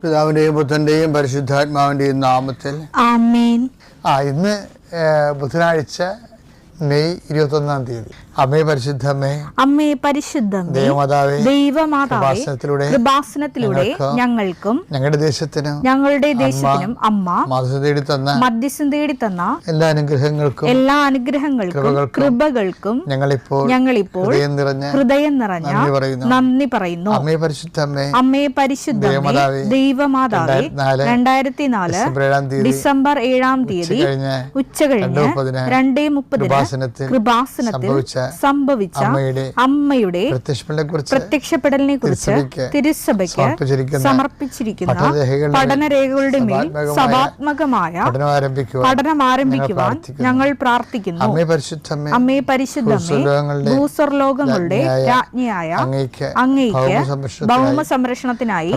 പിതാവിന്റെയും പുത്രന്റെയും പരിശുദ്ധാത്മാവിന്റെയും നാമത്തിൽ ആമേൻ. ഇന്ന് ബുധനാഴ്ച മെയ് 21 അമ്മേ പരിശുദ്ധമ്മേ, അമ്മേ പരിശുദ്ധമേ, ദൈവമാതാവേ, കൃപാസനത്തിലൂടെ ഞങ്ങൾക്കും ഞങ്ങളുടെ ദേശത്തിനും അമ്മ മധ്യസ്ഥം തേടി തന്ന എല്ലാ അനുഗ്രഹങ്ങൾക്കും കൃപകൾക്കും ഞങ്ങളിപ്പോൾ ഹൃദയം നിറഞ്ഞ നന്ദി പറയുന്നു. അമ്മേ പരിശുദ്ധമേ, ദൈവമാതാവേ, 2004 ഡിസംബർ 7 ഉച്ചകഴിഞ്ഞ് 2:30 കൃപാസനത്തിൽ സംഭവിച്ച അമ്മയുടെ പ്രത്യക്ഷപ്പെടലിനെ കുറിച്ച് തിരുസഭയ്ക്ക് സമർപ്പിച്ചിരിക്കുന്ന പഠനരേഖകളുടെ മേൽ സഭാത്മകമായ പഠനം ആരംഭിക്കുവാൻ ഞങ്ങൾ പ്രാർത്ഥിക്കുന്നു. അമ്മേ പരിശുദ്ധമേ, ഭൂസ്വർലോകങ്ങളുടെ രാജ്ഞിയായ അങ്ങയ്ക്ക് ഭൗമ സംരക്ഷണത്തിനായി